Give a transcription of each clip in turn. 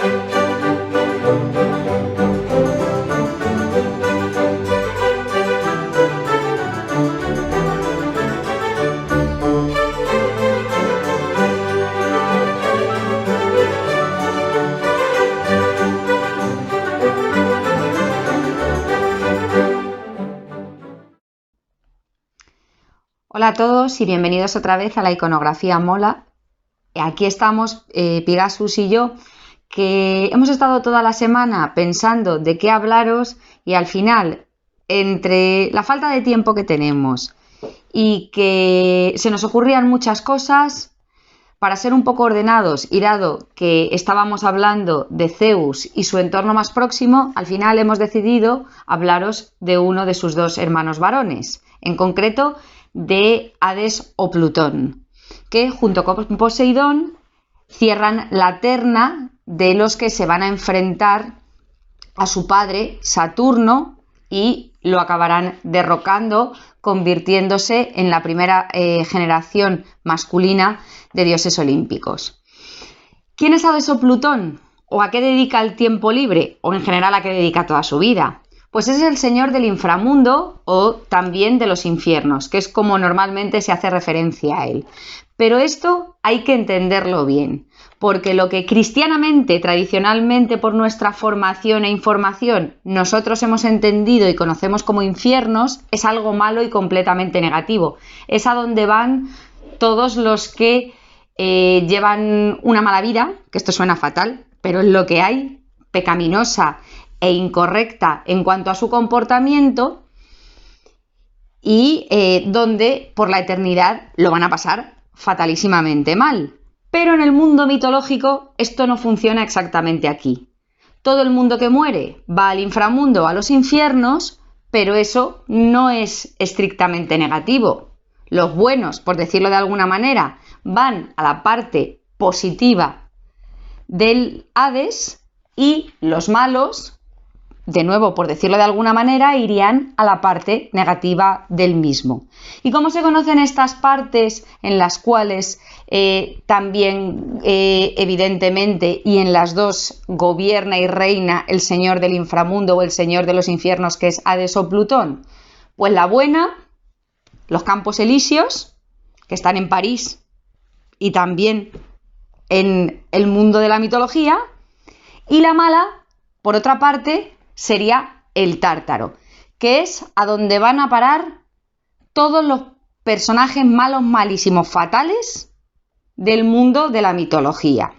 Hola a todos y bienvenidos otra vez a la iconografía Mola. Aquí estamos Pigasus y yo, que hemos estado toda la semana pensando de qué hablaros y al final, entre la falta de tiempo que tenemos y que se nos ocurrían muchas cosas, para ser un poco ordenados y dado que estábamos hablando de Zeus y su entorno más próximo, al final hemos decidido hablaros de uno de sus dos hermanos varones, en concreto de Hades o Plutón, que junto con Poseidón cierran la terna de los que se van a enfrentar a su padre Saturno y lo acabarán derrocando, convirtiéndose en la primera generación masculina de dioses olímpicos. ¿Quién es Hades o Plutón? ¿O a qué dedica el tiempo libre? ¿O en general a qué dedica toda su vida? Pues es el señor del inframundo o también de los infiernos, que es como normalmente se hace referencia a él. Pero esto hay que entenderlo bien, porque lo que cristianamente, tradicionalmente, por nuestra formación e información, nosotros hemos entendido y conocemos como infiernos, es algo malo y completamente negativo. Es a donde van todos los que llevan una mala vida, que esto suena fatal, pero es lo que hay, pecaminosa e incorrecta en cuanto a su comportamiento y donde por la eternidad lo van a pasar fatalísimamente mal. Pero en el mundo mitológico esto no funciona exactamente aquí. Todo el mundo que muere va al inframundo, a los infiernos, pero eso no es estrictamente negativo. Los buenos, por decirlo de alguna manera, van a la parte positiva del Hades y los malos, de nuevo, por decirlo de alguna manera, irían a la parte negativa del mismo. ¿Y cómo se conocen estas partes en las cuales también, evidentemente, y en las dos gobierna y reina el señor del inframundo o el señor de los infiernos, que es Hades o Plutón? Pues la buena, los Campos Elíseos, que están en París y también en el mundo de la mitología, y la mala, por otra parte, sería el Tártaro, que es a donde van a parar todos los personajes malos, malísimos, fatales del mundo de la mitología.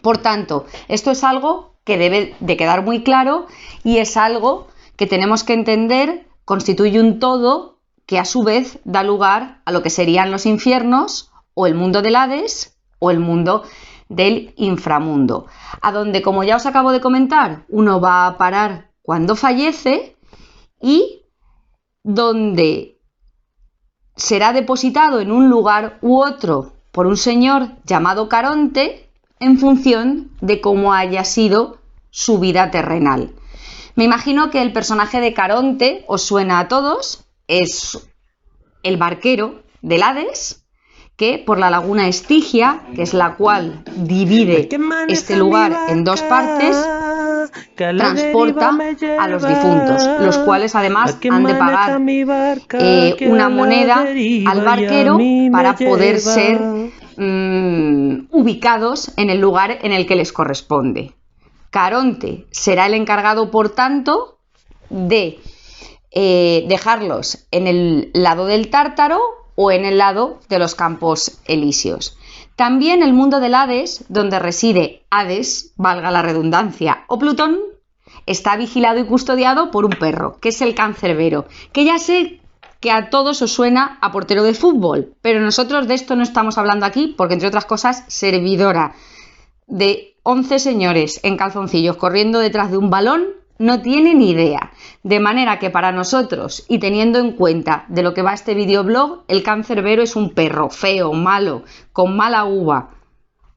Por tanto, esto es algo que debe de quedar muy claro y es algo que tenemos que entender, constituye un todo que a su vez da lugar a lo que serían los infiernos o el mundo del Hades o el mundo del inframundo, a donde, como ya os acabo de comentar, uno va a parar cuando fallece y donde será depositado en un lugar u otro por un señor llamado Caronte en función de cómo haya sido su vida terrenal. Me imagino que el personaje de Caronte os suena a todos, es el barquero del Hades, que por la laguna Estigia, que es la cual divide este lugar en dos partes, transporta a los difuntos, los cuales además han de pagar una moneda al barquero para poder ser ubicados en el lugar en el que les corresponde. Caronte será el encargado, por tanto, de dejarlos en el lado del Tártaro o en el lado de los Campos Elíseos. También el mundo del Hades, donde reside Hades, valga la redundancia, o Plutón, está vigilado y custodiado por un perro, que es el Cancerbero, que ya sé que a todos os suena a portero de fútbol, pero nosotros de esto no estamos hablando aquí porque, entre otras cosas, servidora de 11 señores en calzoncillos corriendo detrás de un balón no tiene ni idea. De manera que para nosotros, y teniendo en cuenta de lo que va este videoblog, el Cancerbero es un perro feo, malo, con mala uva,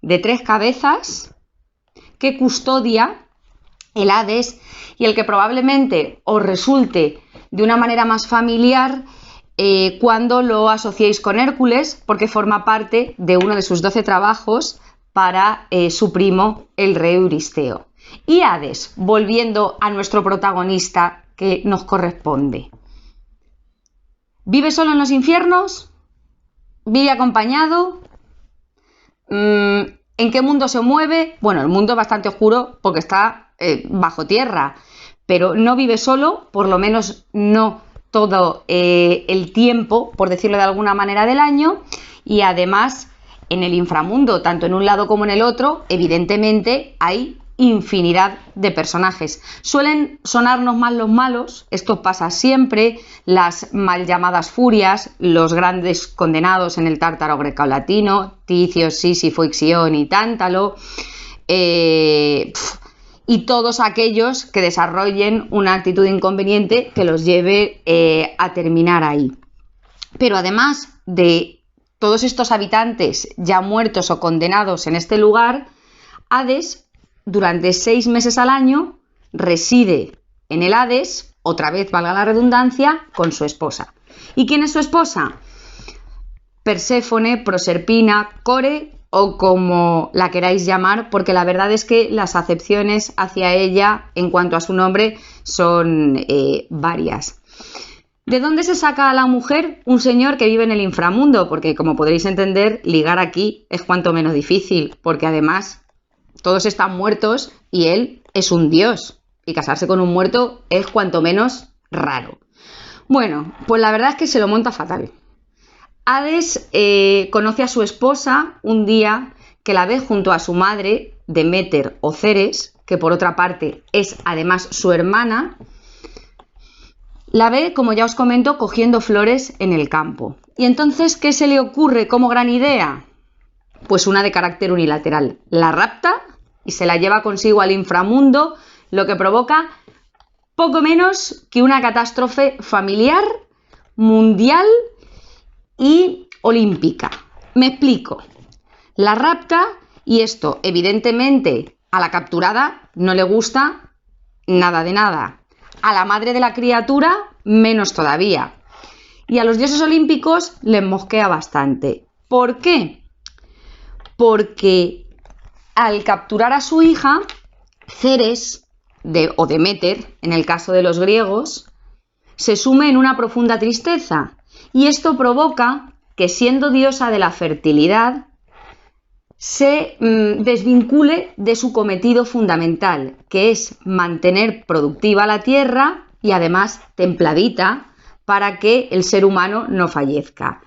de 3 cabezas, que custodia el Hades y el que probablemente os resulte de una manera más familiar cuando lo asociéis con Hércules, porque forma parte de uno de sus 12 trabajos para su primo, el rey Euristeo. Y Hades, volviendo a nuestro protagonista que nos corresponde. ¿Vive solo en los infiernos? ¿Vive acompañado? ¿En qué mundo se mueve? Bueno, el mundo es bastante oscuro porque está bajo tierra, pero no vive solo, por lo menos no todo el tiempo, por decirlo de alguna manera, del año, y además en el inframundo, tanto en un lado como en el otro, evidentemente hay infinidad de personajes. Suelen sonarnos más los malos, esto pasa siempre, las mal llamadas furias, los grandes condenados en el tártaro grecolatino, Ticio, Sísifo, Ixión y Tántalo, y todos aquellos que desarrollen una actitud inconveniente que los lleve a terminar ahí. Pero además de todos estos habitantes ya muertos o condenados en este lugar, Hades durante 6 meses al año reside en el Hades, otra vez valga la redundancia, con su esposa. ¿Y quién es su esposa? Perséfone, Proserpina, Core o como la queráis llamar, porque la verdad es que las acepciones hacia ella en cuanto a su nombre son varias. ¿De dónde se saca a la mujer? Un señor que vive en el inframundo, porque como podréis entender, ligar aquí es cuanto menos difícil, porque además todos están muertos y él es un dios, y casarse con un muerto es cuanto menos raro. Bueno, pues la verdad es que se lo monta fatal. Hades conoce a su esposa un día que la ve junto a su madre, Deméter o Ceres, que por otra parte es además su hermana. La ve, como ya os comento, cogiendo flores en el campo. Y entonces, ¿qué se le ocurre como gran idea? Pues una de carácter unilateral. La rapta y se la lleva consigo al inframundo, lo que provoca poco menos que una catástrofe familiar, mundial y olímpica. Me explico. La rapta, y esto evidentemente a la capturada no le gusta nada de nada. A la madre de la criatura menos todavía. Y a los dioses olímpicos les mosquea bastante. ¿Por qué? Porque al capturar a su hija, Ceres, o Deméter, en el caso de los griegos, se sume en una profunda tristeza. Y esto provoca que, siendo diosa de la fertilidad, se desvincule de su cometido fundamental, que es mantener productiva la tierra y además templadita para que el ser humano no fallezca.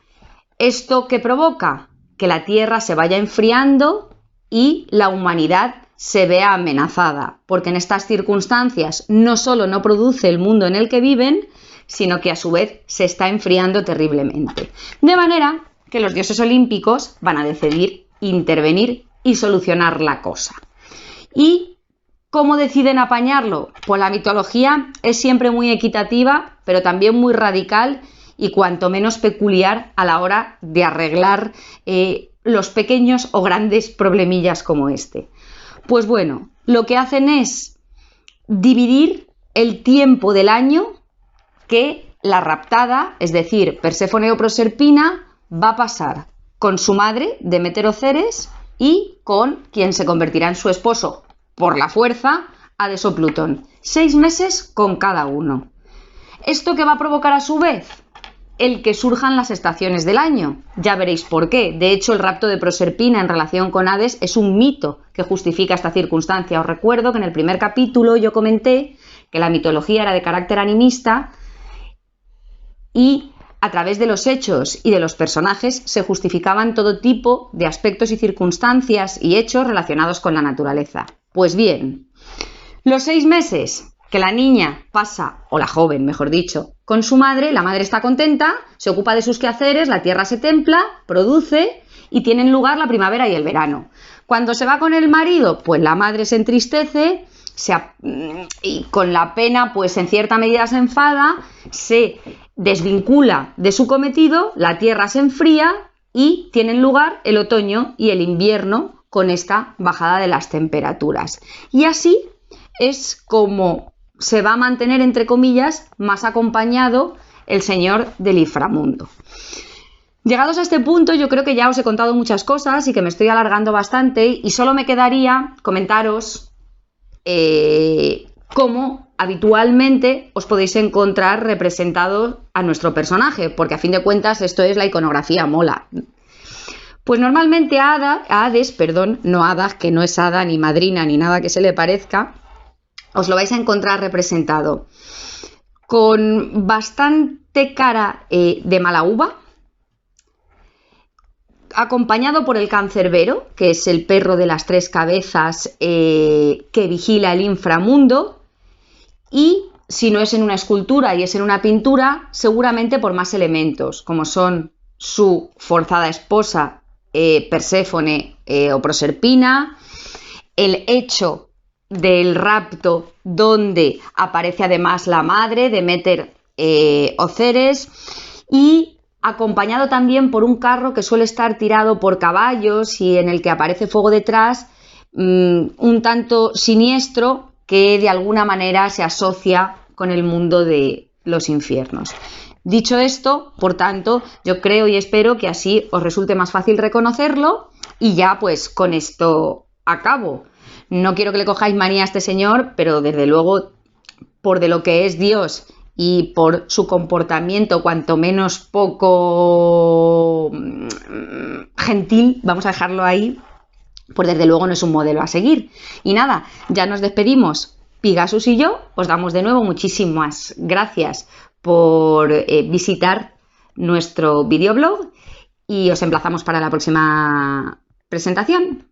¿Esto qué provoca? Que la tierra se vaya enfriando y la humanidad se vea amenazada, porque en estas circunstancias no solo no produce el mundo en el que viven, sino que a su vez se está enfriando terriblemente. De manera que los dioses olímpicos van a decidir intervenir y solucionar la cosa. ¿Y cómo deciden apañarlo? Pues la mitología es siempre muy equitativa, pero también muy radical y cuanto menos peculiar a la hora de arreglar los pequeños o grandes problemillas como este. Pues bueno, lo que hacen es dividir el tiempo del año que la raptada, es decir, Perséfone o Proserpina, va a pasar con su madre, Deméter o Ceres, y con quien se convertirá en su esposo por la fuerza, Hades o Plutón. 6 meses con cada uno. ¿Esto qué va a provocar a su vez? El que surjan las estaciones del año. Ya veréis por qué. De hecho, el rapto de Proserpina en relación con Hades es un mito que justifica esta circunstancia. Os recuerdo que en el primer capítulo yo comenté que la mitología era de carácter animista y a través de los hechos y de los personajes se justificaban todo tipo de aspectos y circunstancias y hechos relacionados con la naturaleza. Pues bien, los 6 meses que la niña pasa, o la joven mejor dicho, con su madre, la madre está contenta, se ocupa de sus quehaceres, la tierra se templa, produce y tienen lugar la primavera y el verano. Cuando se va con el marido, pues la madre se entristece y con la pena pues en cierta medida se enfada, se desvincula de su cometido, la tierra se enfría y tienen lugar el otoño y el invierno con esta bajada de las temperaturas. Y así es como se va a mantener, entre comillas, más acompañado el señor del inframundo. Llegados a este punto, yo creo que ya os he contado muchas cosas y que me estoy alargando bastante y solo me quedaría comentaros cómo habitualmente os podéis encontrar representados a nuestro personaje, porque a fin de cuentas esto es la iconografía mola. Pues normalmente a Hades, no Hada, que no es hada ni madrina ni nada que se le parezca, os lo vais a encontrar representado con bastante cara de mala uva, acompañado por el cancerbero, que es el perro de las tres cabezas que vigila el inframundo, y si no es en una escultura y es en una pintura, seguramente por más elementos, como son su forzada esposa Perséfone o Proserpina, el hecho del rapto donde aparece además la madre, Deméter o Ceres, y acompañado también por un carro que suele estar tirado por caballos y en el que aparece fuego detrás, un tanto siniestro, que de alguna manera se asocia con el mundo de los infiernos. Dicho esto, por tanto, yo creo y espero que así os resulte más fácil reconocerlo y ya pues con esto acabo. No quiero que le cojáis manía a este señor, pero desde luego, por de lo que es Dios y por su comportamiento cuanto menos poco gentil, vamos a dejarlo ahí, pues desde luego no es un modelo a seguir. Y nada, ya nos despedimos. Pigasus y yo os damos de nuevo muchísimas gracias por visitar nuestro videoblog y os emplazamos para la próxima presentación.